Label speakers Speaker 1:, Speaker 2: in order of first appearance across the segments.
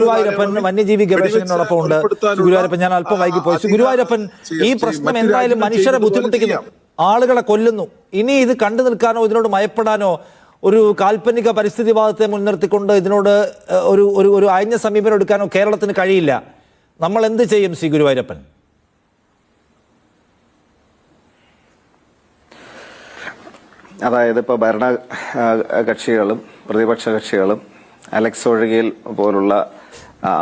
Speaker 1: ഗുരുവായൂരപ്പൻ വന്യജീവി ഗവേഷകനോടൊപ്പം ഉണ്ട്. ഗുരുവായൂരപ്പൻ, ഞാൻ അല്പം വൈകിപ്പോയി. ഗുരുവായൂരപ്പൻ, ഈ പ്രശ്നം എന്തായാലും മനുഷ്യരെ ബുദ്ധിമുട്ടിക്കുന്നു, ആളുകളെ കൊല്ലുന്നു. ഇനി ഇത് കണ്ടു നിൽക്കാനോ ഇതിനോട് മയപ്പെടാനോ ഒരു കാൽപ്പനിക പരിസ്ഥിതിവാദത്തെ മുൻനിർത്തിക്കൊണ്ട് ഇതിനോട് ഒരു ഒരു ഒരു അയഞ്ഞ സമീപനം എടുക്കാനോ കേരളത്തിന് കഴിയില്ല. നമ്മൾ എന്ത് ചെയ്യും ശ്രീ ഗുരുവായൂരപ്പൻ?
Speaker 2: അതായത് ഇപ്പോൾ ഭരണ കക്ഷികളും പ്രതിപക്ഷ കക്ഷികളും അലക്സ് ഒഴികയിൽ പോലുള്ള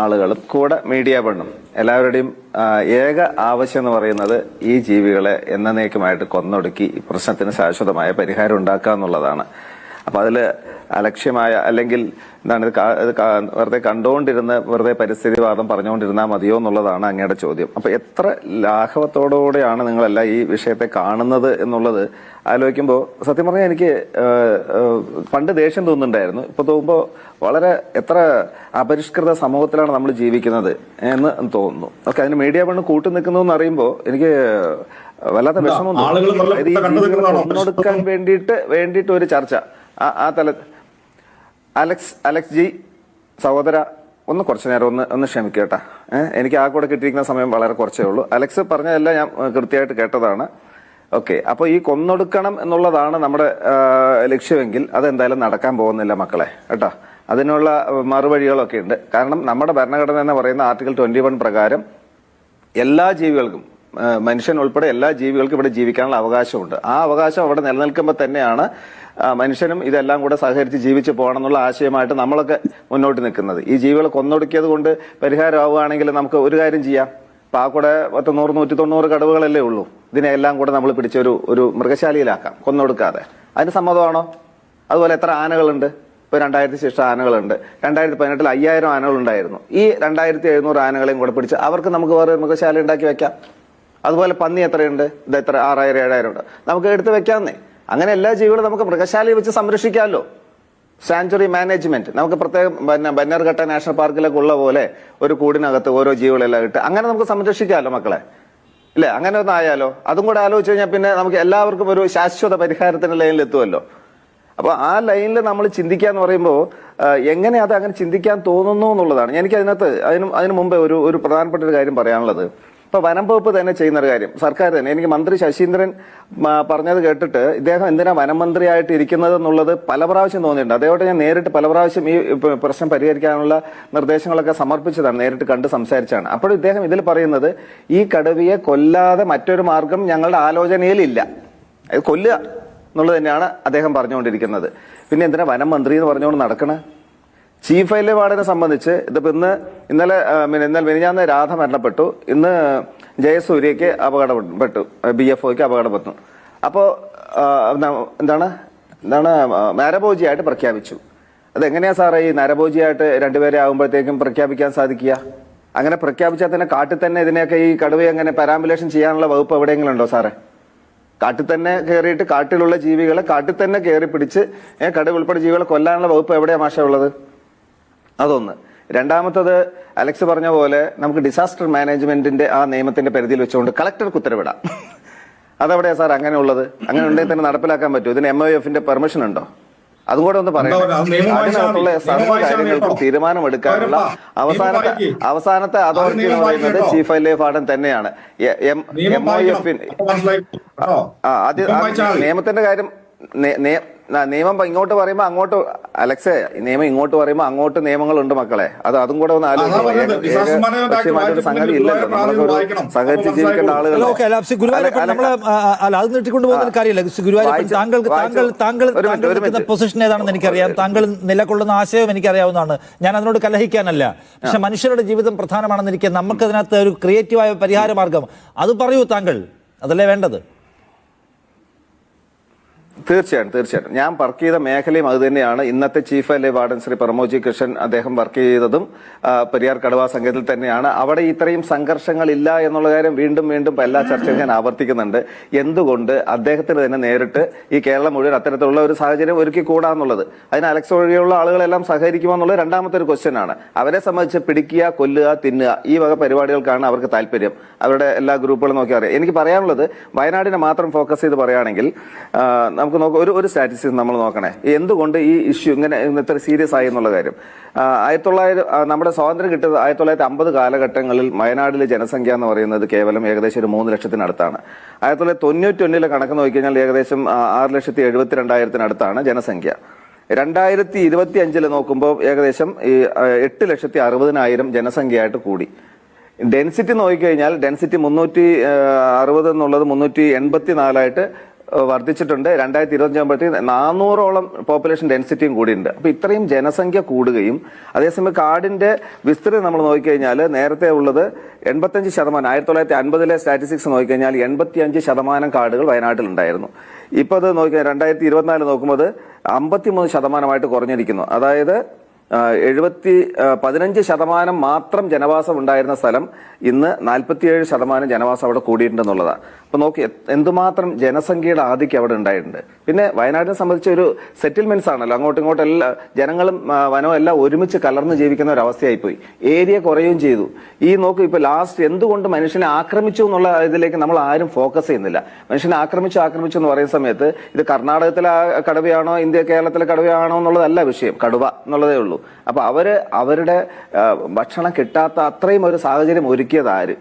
Speaker 2: ആളുകളും കൂടെ മീഡിയ പെണ്ണും എല്ലാവരുടെയും ഏക ആവശ്യം എന്ന് പറയുന്നത് ഈ ജീവികളെ എന്നേക്കുമായിട്ട് കൊന്നൊടുക്കി ഈ പ്രശ്നത്തിന് ശാശ്വതമായ പരിഹാരം ഉണ്ടാക്കുക എന്നുള്ളതാണ്. അപ്പൊ അതിൽ അലക്ഷ്യമായ അല്ലെങ്കിൽ എന്താണ് വെറുതെ കണ്ടുകൊണ്ടിരുന്ന് വെറുതെ പരിസ്ഥിതിവാദം പറഞ്ഞുകൊണ്ടിരുന്നാൽ മതിയോ എന്നുള്ളതാണ് അങ്ങയുടെ ചോദ്യം. അപ്പൊ എത്ര ലാഘവത്തോടുകൂടെയാണ് നിങ്ങളെല്ലാം ഈ വിഷയത്തെ കാണുന്നത് എന്നുള്ളത് ആലോചിക്കുമ്പോൾ സത്യം പറഞ്ഞാൽ എനിക്ക് പണ്ട് ദേഷ്യം തോന്നുന്നുണ്ടായിരുന്നു. ഇപ്പൊ തോന്നുമ്പോൾ വളരെ എത്ര അപരിഷ്കൃത സമൂഹത്തിലാണ് നമ്മൾ ജീവിക്കുന്നത് എന്ന് തോന്നുന്നു. ഓക്കെ, അതിന് മീഡിയ പെണ്ണ് കൂട്ടു നിൽക്കുന്നു എന്ന് അറിയുമ്പോൾ എനിക്ക് വല്ലാത്ത വിഷമം കൊന്നൊടുക്കാൻ വേണ്ടിയിട്ട് ഒരു ചർച്ച ആ തല. അലക്സ് ജി സഹോദര, ഒന്ന് കുറച്ചു നേരം ഒന്ന് ക്ഷമിക്കേട്ടാ. എനിക്ക് ആ കൂടെ കിട്ടിയിരിക്കുന്ന സമയം വളരെ കുറച്ചേ ഉള്ളൂ. അലക്സ് പറഞ്ഞതെല്ലാം ഞാൻ കൃത്യമായിട്ട് കേട്ടതാണ്. ഓക്കെ, അപ്പൊ ഈ കൊന്നൊടുക്കണം എന്നുള്ളതാണ് നമ്മുടെ ലക്ഷ്യമെങ്കിൽ അതെന്തായാലും നടക്കാൻ പോകുന്നില്ല മക്കളെ, കേട്ടോ. അതിനുള്ള മറുവഴികളൊക്കെ ഉണ്ട്. കാരണം നമ്മുടെ ഭരണഘടന എന്ന് പറയുന്ന ആർട്ടിക്കിൾ 21 പ്രകാരം എല്ലാ ജീവികൾക്കും, മനുഷ്യൻ ഉൾപ്പെടെ എല്ലാ ജീവികൾക്കും ഇവിടെ ജീവിക്കാനുള്ള അവകാശമുണ്ട്. ആ അവകാശം അവിടെ നിലനിൽക്കുമ്പോൾ തന്നെയാണ് മനുഷ്യനും ഇതെല്ലാം കൂടെ സഹകരിച്ച് ജീവിച്ചു പോകണം എന്നുള്ള ആശയമായിട്ട് നമ്മളൊക്കെ മുന്നോട്ട് നിൽക്കുന്നത്. ഈ ജീവികളെ കൊന്നൊടുക്കിയത് കൊണ്ട് പരിഹാരമാവുകയാണെങ്കിൽ നമുക്ക് ഒരു കാര്യം ചെയ്യാം. അപ്പൊ ആ കൂടെ 190 കടവുകളല്ലേ ഉള്ളൂ. ഇതിനെല്ലാം കൂടെ നമ്മൾ പിടിച്ചൊരു മൃഗശാലയിലാക്കാം, കൊന്നൊടുക്കാതെ. അതിന് സമ്മതമാണോ? അതുപോലെ എത്ര ആനകളുണ്ട്? ഇപ്പൊ 2000 ശിഷ്ട ആനകളുണ്ട്. 2018 5000 ആനകളുണ്ടായിരുന്നു. ഈ 2700 ആനകളെയും കൂടെ പിടിച്ച് അവർക്ക് നമുക്ക് വേറെ മൃഗശാല ഉണ്ടാക്കി വെക്കാം. അതുപോലെ പന്നി എത്രയുണ്ട്? ഇത് എത്ര 6000 7000 ഉണ്ട്. നമുക്ക് എടുത്ത് വെക്കാന്നേ. അങ്ങനെ എല്ലാ ജീവികളും നമുക്ക് മൃഗശാലയിൽ വെച്ച് സംരക്ഷിക്കാമല്ലോ. സാങ്ച്വറി മാനേജ്മെന്റ് നമുക്ക് പ്രത്യേകം ബന്നർഘട്ട നാഷണൽ പാർക്കിലൊക്കെ ഉള്ള പോലെ ഒരു കൂടിനകത്ത് ഓരോ ജീവികളെല്ലാം ഇട്ട് അങ്ങനെ നമുക്ക് സംരക്ഷിക്കാമല്ലോ മക്കളെ, ഇല്ലേ? അങ്ങനെ ഒന്ന് ആയാലോ? അതും കൂടെ ആലോചിച്ച് കഴിഞ്ഞാൽ പിന്നെ നമുക്ക് എല്ലാവർക്കും ഒരു ശാശ്വത പരിഹാരത്തിന്റെ ലൈനിൽ എത്തുമല്ലോ. അപ്പൊ ആ ലൈനിൽ നമ്മൾ ചിന്തിക്കുക എന്ന് പറയുമ്പോൾ എങ്ങനെ അത് അങ്ങനെ ചിന്തിക്കാൻ തോന്നുന്നു എന്നുള്ളതാണ്. എനിക്ക് അതിന് മുമ്പേ ഒരു പ്രധാനപ്പെട്ട ഒരു കാര്യം പറയാനുള്ളത്. ഇപ്പൊ വനം വകുപ്പ് തന്നെ ചെയ്യുന്ന ഒരു കാര്യം, സർക്കാർ തന്നെ. എനിക്ക് മന്ത്രി ശശീന്ദ്രൻ പറഞ്ഞത് കേട്ടിട്ട് ഇദ്ദേഹം എന്തിനാ വനം മന്ത്രിയായിട്ട് ഇരിക്കുന്നത് എന്നുള്ളത് പല പ്രാവശ്യം തോന്നിയിട്ടുണ്ട്. അതേപോലെ ഞാൻ നേരിട്ട് പല പ്രാവശ്യം ഈ പ്രശ്നം പരിഹരിക്കാനുള്ള നിർദ്ദേശങ്ങളൊക്കെ സമർപ്പിച്ചതാണ്, നേരിട്ട് കണ്ട് സംസാരിച്ചാണ്. അപ്പോൾ ഇദ്ദേഹം ഇതിൽ പറയുന്നത് ഈ കടുവയെ കൊല്ലാതെ മറ്റൊരു മാർഗം ഞങ്ങളുടെ ആലോചനയിലില്ല, അത് കൊല്ലുക എന്നുള്ളത് തന്നെയാണ് അദ്ദേഹം പറഞ്ഞുകൊണ്ടിരിക്കുന്നത്. പിന്നെ എന്തിനാ വനം മന്ത്രി എന്ന് പറഞ്ഞുകൊണ്ട് നടക്കണേ? ചീഫ് വൈൽഡ് ലൈഫ് വാർഡനെ സംബന്ധിച്ച് ഇതിപ്പോ ഇന്നലെ മിനിഞ്ഞാന്ന് രാധ മരണപ്പെട്ടു, ഇന്ന് ജയസൂര്യക്ക് അപകടപ്പെട്ടു, BFOയ്ക്ക് അപകടപ്പെട്ടു. അപ്പോ എന്താണ് നരഭോജിയായിട്ട് പ്രഖ്യാപിച്ചു. അതെങ്ങനെയാ സാറേ ഈ നരഭോജിയായിട്ട് രണ്ടുപേരെ ആകുമ്പോഴത്തേക്കും പ്രഖ്യാപിക്കാൻ സാധിക്കുക? അങ്ങനെ പ്രഖ്യാപിച്ചാൽ തന്നെ കാട്ടിൽ തന്നെ ഇതിനെയൊക്കെ ഈ കടുവയെ അങ്ങനെ പാരാമ്പുലേഷൻ ചെയ്യാനുള്ള വകുപ്പ് എവിടെയെങ്കിലും ഉണ്ടോ സാറേ? കാട്ടിൽ തന്നെ കയറിയിട്ട് കാട്ടിലുള്ള ജീവികളെ കാട്ടിൽ തന്നെ കയറി പിടിച്ച് കടുവ ഉൾപ്പെടെ ജീവികളെ കൊല്ലാനുള്ള വകുപ്പ് എവിടെയാ മാഷ ഉള്ളത്? അതൊന്ന്. രണ്ടാമത്തത്, അലക്സ് പറഞ്ഞ പോലെ നമുക്ക് ഡിസാസ്റ്റർ മാനേജ്മെന്റിന്റെ ആ നിയമത്തിന്റെ പരിധിയിൽ വെച്ചുകൊണ്ട് കളക്ടർക്ക് ഉത്തരവിടാം. അതെവിടെയാ സാർ അങ്ങനെ ഉള്ളത്? അങ്ങനെ ഉണ്ടെങ്കിൽ തന്നെ നടപ്പിലാക്കാൻ പറ്റുമോ? ഇതിന് MOFന്റെ പെർമിഷൻ ഉണ്ടോ? അതും കൂടെ ഒന്ന് പറയാം. അതിനകത്തുള്ള സർവ്വ കാര്യങ്ങൾക്കും തീരുമാനമെടുക്കാനുള്ള അവസാനത്തെ അതോറിറ്റി എന്ന് പറയുന്നത് ചീഫ് വൈൽഡ് ലൈഫ് വാർഡൻ തന്നെയാണ്. നിയമത്തിന്റെ കാര്യം നിയമം ഇങ്ങോട്ട് പറയുമ്പോ അങ്ങോട്ട്, അലക്സേ, നിയമം ഇങ്ങോട്ട് പറയുമ്പോ അങ്ങോട്ട് നിയമങ്ങളുണ്ട് മക്കളെ. അതും കൂടെ ഒന്ന് ആലോചിക്കും. സംഗതി ഇല്ലല്ലോ, നമ്മളൊക്കെ സഹകരിച്ച് ജീവിക്കേണ്ട ആളുകൾ.
Speaker 1: പൊസിഷൻ ഏതാണെന്ന് എനിക്കറിയാം, താങ്കൾ നിലകൊള്ളുന്ന ആശയം എനിക്കറിയാവുന്നതാണ്, ഞാൻ അതിനോട് കലഹിക്കാനല്ല. പക്ഷെ മനുഷ്യരുടെ ജീവിതം പ്രധാനമാണെന്നിരിക്കെ നമുക്കതിനകത്ത് ഒരു ക്രിയേറ്റീവായ പരിഹാര മാർഗം അത് പറയൂ താങ്കൾ, അതല്ലേ വേണ്ടത്?
Speaker 2: തീർച്ചയായിട്ടും ഞാൻ വർക്ക് ചെയ്ത മേഖലയും അത് തന്നെയാണ്. ഇന്നത്തെ chief wildlife warden Shri Pramod G Krishnan, അദ്ദേഹം വർക്ക് ചെയ്തതും പെരിയാർ കടുവാ സങ്കേതത്തിൽ തന്നെയാണ്. അവിടെ ഇത്രയും സംഘർഷങ്ങൾ ഇല്ല എന്നുള്ള കാര്യം വീണ്ടും എല്ലാ ചർച്ചയും ഞാൻ ആവർത്തിക്കുന്നുണ്ട്. എന്തുകൊണ്ട് അദ്ദേഹത്തിന് തന്നെ നേരിട്ട് ഈ കേരളം മുഴുവൻ അത്തരത്തിലുള്ള ഒരു സാഹചര്യം ഒരുക്കി കൂടാന്നുള്ളത്? അതിന് അലക്സ് ഒഴികെയുള്ള ആളുകളെല്ലാം സഹകരിക്കുമോ എന്നുള്ളത് രണ്ടാമത്തെ ഒരു ക്വസ്റ്റ്യൻ ആണ്. അവരെ സംബന്ധിച്ച് പിടിക്കുക, കൊല്ലുക, തിന്നുക, ഈ വക പരിപാടികൾക്കാണ് അവർക്ക് താല്പര്യം. അവരുടെ എല്ലാ ഗ്രൂപ്പുകളും നോക്കി അറിയാം. എനിക്ക് പറയാനുള്ളത്, വയനാടിനെ മാത്രം ഫോക്കസ് ചെയ്ത് പറയുകയാണെങ്കിൽ നമുക്ക് നമുക്ക് നോക്കാം, ഒരു സ്റ്റാറ്റിസ്റ്റിക്സ് നമ്മൾ നോക്കണേ, എന്തുകൊണ്ട് ഈ ഇഷ്യൂ ഇങ്ങനെ ഇത്ര സീരിയസ് ആയി എന്നുള്ള കാര്യം. 1900 നമ്മുടെ സ്വാതന്ത്ര്യം കിട്ടിയത് 1950 കാലഘട്ടങ്ങളിൽ വയനാട്ടിലെ ജനസംഖ്യ എന്ന് പറയുന്നത് കേവലം ഏകദേശം ഒരു 3 ലക്ഷത്തിനടുത്താണ്. 1991 കണക്ക് നോക്കിക്കഴിഞ്ഞാൽ ഏകദേശം 6,72,000 ജനസംഖ്യ. 2025 നോക്കുമ്പോൾ ഏകദേശം ഈ 8,60,000 ജനസംഖ്യയായിട്ട് കൂടി. ഡെൻസിറ്റി നോക്കിക്കഴിഞ്ഞാൽ ഡെൻസിറ്റി 360 എന്നുള്ളത് 384 വർദ്ധിച്ചിട്ടുണ്ട്. 2025 ആകുമ്പോഴത്തേക്ക് 400ഓളം പോപ്പുലേഷൻ ഡെൻസിറ്റിയും കൂടിയുണ്ട്. അപ്പൊ ഇത്രയും ജനസംഖ്യ കൂടുകയും അതേസമയം കാടിന്റെ വിസ്തൃതി നമ്മൾ നോക്കിക്കഴിഞ്ഞാൽ നേരത്തെ ഉള്ളത് 85%. 1950 സ്റ്റാറ്റിസ്റ്റിക്സ് നോക്കിക്കഴിഞ്ഞാൽ 85% കാടുകൾ വയനാട്ടിൽ ഉണ്ടായിരുന്നു. ഇപ്പൊ അത് നോക്കിയാൽ 2024 നോക്കുമ്പോൾ 53% കുറഞ്ഞിരിക്കുന്നു. അതായത് 15% മാത്രം ജനവാസം ഉണ്ടായിരുന്ന സ്ഥലം ഇന്ന് 47% ജനവാസം അവിടെ കൂടിയിട്ടുണ്ടെന്നുള്ളതാണ്. അപ്പൊ നോക്കി എന്തുമാത്രം ജനസംഖ്യയുടെ ആധിക്യം അവിടെ ഉണ്ടായിട്ടുണ്ട്. പിന്നെ വയനാടിനെ സംബന്ധിച്ച് ഒരു സെറ്റിൽമെന്റ്സ് ആണല്ലോ, അങ്ങോട്ടും ഇങ്ങോട്ടും എല്ലാ ജനങ്ങളും വനവും എല്ലാം ഒരുമിച്ച് കലർന്ന് ജീവിക്കുന്ന ഒരു അവസ്ഥയായിപ്പോയി. ഏരിയ കുറയുകയും ചെയ്തു. ഈ നോക്കൂ, ഇപ്പൊ ലാസ്റ്റ് എന്തുകൊണ്ട് മനുഷ്യനെ ആക്രമിച്ചു എന്നുള്ള ഇതിലേക്ക് നമ്മൾ ആരും ഫോക്കസ് ചെയ്യുന്നില്ല. മനുഷ്യനെ ആക്രമിച്ചു എന്ന് പറയുന്ന സമയത്ത് ഇത് കർണാടകത്തിലെ കടുവയാണോ കേരളത്തിലെ കടുവയാണോ എന്നുള്ളതല്ല വിഷയം, കടുവ എന്നുള്ളതേ ഉള്ളൂ. അപ്പൊ അവരുടെ ഭക്ഷണം കിട്ടാത്ത അത്രയും ഒരു സാഹചര്യം ഒരുക്കിയത് ആര്?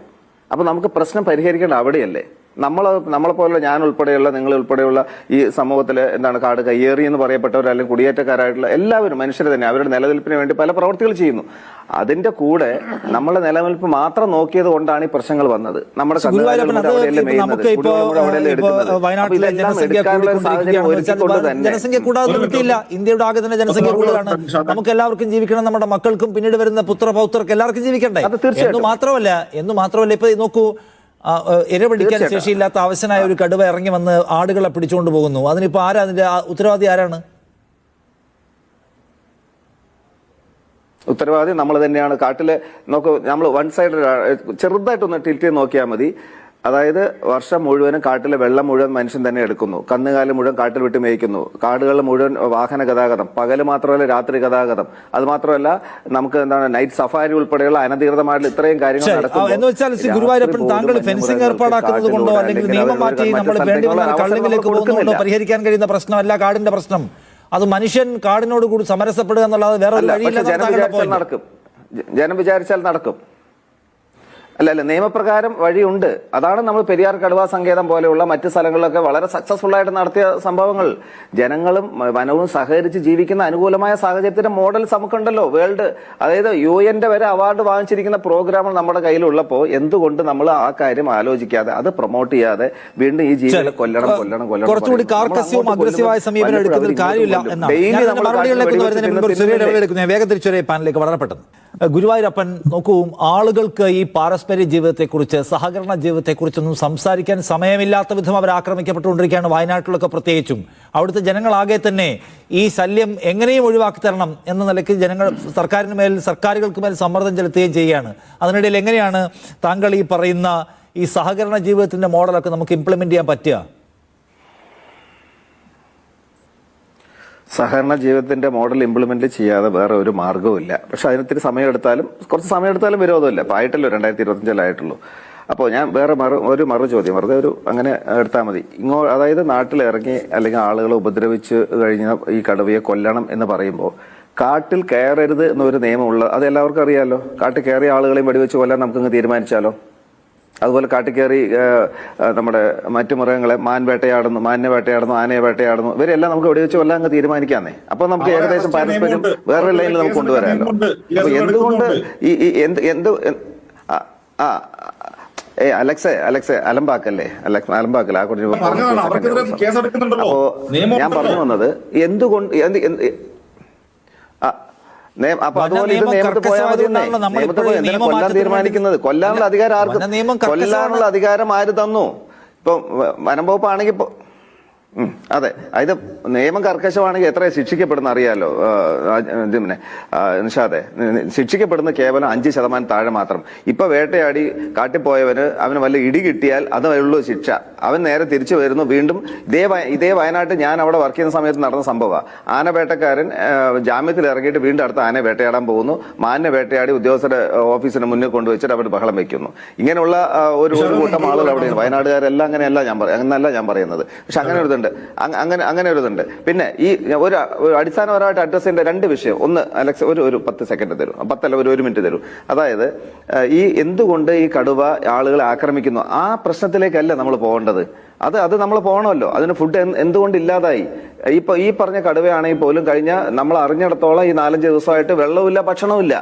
Speaker 2: അപ്പൊ നമുക്ക് പ്രശ്നം പരിഹരിക്കേണ്ട അവിടെയല്ലേ? നമ്മളെ പോലുള്ള ഞാൻ ഉൾപ്പെടെയുള്ള നിങ്ങൾ ഉൾപ്പെടെയുള്ള ഈ സമൂഹത്തിലെ കാട് കയ്യേറി എന്ന് പറയപ്പെട്ടവർ അല്ലെങ്കിൽ കുടിയേറ്റക്കാരായിട്ടുള്ള എല്ലാവരും മനുഷ്യർ തന്നെ അവരുടെ നിലനിൽപ്പിന് വേണ്ടി പല പ്രവർത്തികൾ ചെയ്യുന്നു. അതിന്റെ കൂടെ നമ്മളെ നിലനിൽപ്പ് മാത്രം നോക്കിയത് കൊണ്ടാണ് ഈ പ്രശ്നങ്ങൾ വന്നത്. നമ്മുടെ
Speaker 1: ജനസംഖ്യ കൂടാതെ നിർത്തിയില്ല. ഇന്ത്യയുടെ ആകെ തന്നെ ജനസംഖ്യ കൂടുതലാണ്. നമുക്ക് എല്ലാവർക്കും ജീവിക്കണം, നമ്മുടെ മക്കൾക്കും പിന്നീട് വരുന്ന പുത്രപൗത്രർക്ക് എല്ലാവർക്കും ജീവിക്കണ്ടേ? എന്ന് മാത്രമല്ല ഇപ്പൊ നോക്കൂ, ഇരപിടിക്കാൻ ശേഷിയില്ലാത്ത അവശനായ ഒരു കടുവ ഇറങ്ങി വന്ന് ആടുകളെ പിടിച്ചുകൊണ്ട് പോകുന്നു. അതിനിപ്പോ അതിന്റെ ഉത്തരവാദി ആരാണ്?
Speaker 2: ഉത്തരവാദി നമ്മൾ തന്നെയാണ്. കാട്ടില് നോക്കൂ, നമ്മൾ വൺ സൈഡ് ചെറുതായിട്ടൊന്ന് ടിൽറ്റ് ചെയ്ത് നോക്കിയാൽ മതി. അതായത് വർഷം മുഴുവനും കാട്ടിലെ വെള്ളം മുഴുവൻ മനുഷ്യൻ തന്നെ എടുക്കുന്നു. കന്നുകാലി മുഴുവൻ കാട്ടിൽ വിട്ട് മേയ്ക്കുന്നു. കാടുകളിൽ മുഴുവൻ വാഹന ഗതാഗതം, പകല് മാത്രമല്ല രാത്രി ഗതാഗതം, അത് മാത്രമല്ല നമുക്ക് നൈറ്റ് സഫാരി ഉൾപ്പെടെയുള്ള അനധികൃതമായിട്ടുള്ള ഇത്രയും കാര്യങ്ങൾ
Speaker 1: നടക്കുന്നു. ഗുരുവായൂരപ്പൻ, താങ്കൾ ഫെൻസിംഗ് ഏർപ്പാടാക്കുന്നത് കൊണ്ടോ അല്ലെങ്കിൽ നിയമം മാറ്റി നമ്മൾ വേണ്ടി വന്നാൽ കള്ളിങ്ങിലേക്ക് പോകുന്നതുകൊണ്ടോ പരിഹരിക്കാൻ കഴിയുന്ന പ്രശ്നമല്ല കാടിന്റെ പ്രശ്നം. അത് മനുഷ്യൻ കാടിനോട് കൂടി സമരസപ്പെടുക എന്നുള്ളത് വേറെ ഒരു വഴിയില്ല.
Speaker 2: ജനം വിചാരിച്ചാൽ നടക്കും. അല്ല, നിയമപ്രകാരം വഴിയുണ്ട്. അതാണ് നമ്മൾ പെരിയാർ കടുവാ സങ്കേതം പോലെയുള്ള മറ്റു സ്ഥലങ്ങളിലൊക്കെ വളരെ സക്സസ്ഫുൾ ആയിട്ട് നടത്തിയ സംഭവങ്ങൾ. ജനങ്ങളും വനവും സഹകരിച്ച് ജീവിക്കുന്ന അനുകൂലമായ സാഹചര്യത്തിന്റെ മോഡൽസ് നമുക്കുണ്ടല്ലോ. വേൾഡ്, അതായത് UN വരെ അവാർഡ് വാങ്ങിച്ചിരിക്കുന്ന പ്രോഗ്രാമുകൾ നമ്മുടെ കയ്യിലുള്ളപ്പോൾ എന്തുകൊണ്ട് നമ്മൾ ആ കാര്യം ആലോചിക്കാതെ അത് പ്രൊമോട്ട് ചെയ്യാതെ വീണ്ടും ഈ ജീവികളെ കൊല്ലണം
Speaker 1: കുറച്ചുകൂടി കാർക്കസ്യവും അഗ്രസീവായ സമീപനം എടുക്കുന്നതിൽ കാര്യമില്ല എന്നാണ്. വേഗം തിരിച്ചൊരു പാനലിലേക്ക് വളരെ പെട്ടെന്ന്. ഗുരുവായൂരപ്പൻ, നോക്കൂ, ആളുകൾക്ക് ഈ പാരസ്പര്യ ജീവിതത്തെക്കുറിച്ച്, സഹകരണ ജീവിതത്തെക്കുറിച്ചൊന്നും സംസാരിക്കാൻ സമയമില്ലാത്ത വിധം അവർ ആക്രമിക്കപ്പെട്ടുകൊണ്ടിരിക്കുകയാണ്, വയനാട്ടിലൊക്കെ പ്രത്യേകിച്ചും. അവിടുത്തെ ജനങ്ങളാകെ തന്നെ ഈ ശല്യം എങ്ങനെയും ഒഴിവാക്കി തരണം എന്ന നിലയ്ക്ക് ജനങ്ങൾ സർക്കാരുകൾക്ക് മേൽ സമ്മർദ്ദം ചെലുത്തുകയും ചെയ്യുകയാണ്. അതിനിടയിൽ എങ്ങനെയാണ് താങ്കൾ ഈ പറയുന്ന ഈ സഹകരണ ജീവിതത്തിന്റെ മോഡലൊക്കെ നമുക്ക് ഇംപ്ലിമെന്റ് ചെയ്യാൻ പറ്റുക?
Speaker 2: സഹകരണ ജീവിതത്തിന്റെ മോഡൽ ഇംപ്ലിമെന്റ് ചെയ്യാതെ വേറെ ഒരു മാർഗ്ഗവും ഇല്ല. പക്ഷെ അതിനൊത്തിരി കുറച്ച് സമയമെടുത്താലും വിരോധമില്ല. ഇപ്പൊ ആയിട്ടല്ലോ 2025 അപ്പോൾ ഞാൻ വേറെ മറു ചോദ്യം വെറുതെ അങ്ങനെ എടുത്താൽ മതി. അതായത് നാട്ടിലിറങ്ങി അല്ലെങ്കിൽ ആളുകളെ ഉപദ്രവിച്ച് കഴിഞ്ഞ ഈ കടുവയെ കൊല്ലണം എന്ന് പറയുമ്പോൾ കാട്ടിൽ കയറരുത് എന്നൊരു നിയമമുള്ള അത് എല്ലാവർക്കും അറിയാമല്ലോ. കാട്ടിൽ കയറിയ ആളുകളെയും വെടിവെച്ച് കൊല്ലാൻ നമുക്കങ്ങ് തീരുമാനിച്ചാലോ? അതുപോലെ കാട്ടിക്കയറി നമ്മുടെ മറ്റു മൃഗങ്ങളെ മാനിനെ വേട്ടയാടുന്നു, ആനയെ വേട്ടയാടുന്നു, ഇവരെല്ലാം നമുക്ക് വെടിവെച്ച് കൊല്ലാൻ അങ്ങ് തീരുമാനിക്കാന്നേ. അപ്പൊ നമുക്ക് ഏകദേശം പാരസ്പര്യം വേറെ ലൈനിൽ നമുക്ക് കൊണ്ടുവരാമല്ലോ. അപ്പൊ എന്തുകൊണ്ട് അലക്സെ അലമ്പാക്കല്ലേ ആ കുറിച്ച്. അപ്പോ ഞാൻ പറഞ്ഞു വന്നത് അപ്പൊ അതുപോലെ ഇത് നിയമത്തിൽ പോയാൽ മതി. നിയമത്തിൽ പോയി എന്തിനാ കൊല്ലാൻ തീരുമാനിക്കുന്നത്? കൊല്ലാനുള്ള അധികാരം ആര് തന്നു? ഇപ്പൊ വനം വകുപ്പാണെങ്കിൽ അതെ, ഇത് നിയമം കർക്കശമാണെങ്കിൽ എത്ര ശിക്ഷിക്കപ്പെടുന്ന അറിയാലോ നിഷാദെ. ശിക്ഷിക്കപ്പെടുന്ന കേവലം 5% താഴെ മാത്രം. ഇപ്പൊ വേട്ടയാടി കാട്ടിപ്പോയവന് അവന് വല്ല ഇടി കിട്ടിയാൽ അതുള്ളൂ ശിക്ഷ. അവൻ നേരെ തിരിച്ചു വരുന്നു. വീണ്ടും ഇതേ വയനാട്ടിൽ ഞാൻ അവിടെ വർക്ക് ചെയ്യുന്ന സമയത്ത് നടന്ന സംഭവമാണ്. ആന വേട്ടക്കാരൻ ജാമ്യത്തിൽ ഇറങ്ങിയിട്ട് വീണ്ടും അടുത്ത ആനയെ വേട്ടയാടാൻ പോകുന്നു. മാനിനെ വേട്ടയാടി ഉദ്യോഗസ്ഥരുടെ ഓഫീസിന് മുന്നിൽ കൊണ്ടുവച്ചിട്ട് അവർ ബഹളം വെക്കുന്നു. ഇങ്ങനെയുള്ള ഒരു കൂട്ടം ആളുകൾ അവിടെയാണ്. വയനാടുകാരെല്ലാം അങ്ങനെയല്ല ഞാൻ പറയുന്നത്. പക്ഷെ അങ്ങനെ ഒരു ഇതുണ്ട്. ഇതുണ്ട്, അങ്ങനെ ഒരു ഇതുണ്ട്. പിന്നെ ഈ ഒരു അടിസ്ഥാനപരമായിട്ട് അഡ്രസ് ചെയ്യേണ്ട രണ്ട് വിഷയം. ഒന്ന്, അലക്സ് ഒരു 10 സെക്കൻഡ് തരും, 10 അല്ല, ഒരു മിനിറ്റ് തരും. അതായത് ഈ എന്തുകൊണ്ട് ഈ കടുവ ആളുകളെ ആക്രമിക്കുന്നു ആ പ്രശ്നത്തിലേക്കല്ല നമ്മൾ പോകേണ്ടത്. അത് നമ്മൾ പോകണമല്ലോ. അതിന് ഫുഡ് എന്തുകൊണ്ട് ഇല്ലാതായി? ഇപ്പൊ ഈ പറഞ്ഞ കടുവയാണെങ്കിൽ പോലും കഴിഞ്ഞ നമ്മൾ അറിഞ്ഞിടത്തോളം ഈ 4-5 ദിവസമായിട്ട് വെള്ളവുമില്ല, ഭക്ഷണവുമില്ല.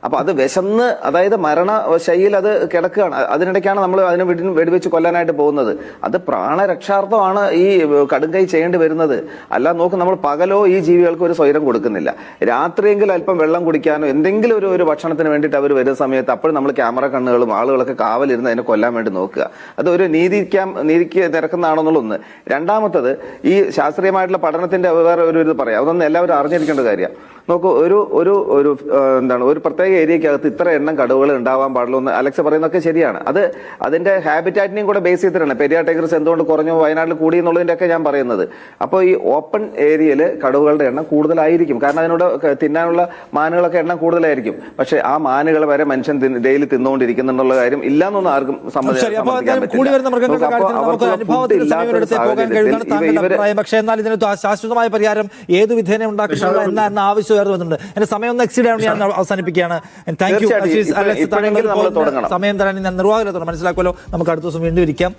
Speaker 2: അപ്പൊ അത് വിശന്ന്, അതായത് മരണശൈലിയിൽ അത് കിടക്കുകയാണ്. അതിനിടയ്ക്കാണ് നമ്മൾ അതിനെ വെടിവെച്ച് കൊല്ലാനായിട്ട് പോകുന്നത്. അത് പ്രാണരക്ഷാർത്ഥമാണ് ഈ കടുങ്കൈ ചെയ്യേണ്ടി വരുന്നത്. അല്ല നോക്ക്, നമ്മൾ പകലോ ഈ ജീവികൾക്ക് ഒരു സ്വൈരം കൊടുക്കുന്നില്ല. രാത്രിയെങ്കിലും അല്പം വെള്ളം കുടിക്കാനോ എന്തെങ്കിലും ഒരു ഭക്ഷണത്തിന് വേണ്ടിയിട്ട് അവർ വരുന്ന സമയത്ത് അപ്പോഴും നമ്മൾ ക്യാമറ കണ്ണുകളും ആളുകളൊക്കെ കാവലിരുന്ന് അതിനെ കൊല്ലാൻ വേണ്ടി നോക്കുക. അത് ഒരു നീതിക്ക് നിരക്കുന്നതാണെന്നുള്ളൊന്ന്. രണ്ടാമത്തത്, ഈ ശാസ്ത്രീയമായിട്ടുള്ള പഠനത്തിന്റെ വേറെ ഇത് പറയാം. അതൊന്നും എല്ലാവരും അറിഞ്ഞിരിക്കേണ്ട കാര്യമാണ്. നോക്കൂ, ഒരു പ്രത്യേക ഏരിയക്കകത്ത് ഇത്ര എണ്ണം കടുവകൾ ഉണ്ടാവാൻ പാടുള്ളൂ എന്ന് അലക്സ് പറയുന്നതൊക്കെ ശരിയാണ്. അതിന്റെ ഹാബിറ്റാറ്റിനെയും കൂടെ ബേസ് ചെയ്തിട്ടാണ് പെരിയാർ ടൈഗർസ് എന്തുകൊണ്ട് കുറഞ്ഞു, വയനാട്ടിൽ കൂടി എന്നുള്ളതിന്റെ ഒക്കെ ഞാൻ പറയുന്നത്. അപ്പോൾ ഈ ഓപ്പൺ ഏരിയയിൽ കടുവകളുടെ എണ്ണം കൂടുതലായിരിക്കും. കാരണം അതിനോട് തിന്നാനുള്ള മാനുകളൊക്കെ എണ്ണം കൂടുതലായിരിക്കും. പക്ഷെ ആ മാനുകൾ വരെ മനുഷ്യൻ ഡെയിലി തിന്നുകൊണ്ടിരിക്കുന്നുള്ള കാര്യം ഇല്ലാന്നൊന്നും ആർക്കും
Speaker 1: പക്ഷേ എന്നാൽ ഇതിന് ശാശ്വതമായ പരിഹാരം ഏത് വിധേന ഉണ്ടാക്കുന്നില്ല എന്ന ആവശ്യം വരുന്നുണ്ട്. എന്റെ സമയം ഒന്ന് എക്സീഡ് ആയതുകൊണ്ട് ഞാൻ അവസാനിപ്പിക്കുകയാണ്. Thank you. സമയം തരാൻ ഞാൻ നിർവാഹകരത്തോടെ മനസ്സിലാക്കുമല്ലോ. നമുക്ക് അടുത്ത ദിവസം വീണ്ടും ഇരിക്കാം.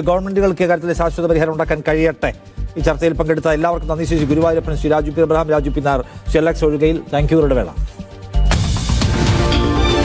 Speaker 1: ഗവൺമെന്റുകൾക്ക് കാര്യത്തിൽ ശാശ്വത പരിഹാരം ഉണ്ടാക്കാൻ കഴിയട്ടെ. ഈ ചർച്ചയിൽ പങ്കെടുത്ത എല്ലാവർക്കും നന്ദി. Shri Guruvayurappan, Shri Raju P. Abraham, Raju P. Nair, Shri Alex Ozhukayil. Thank you. വേള.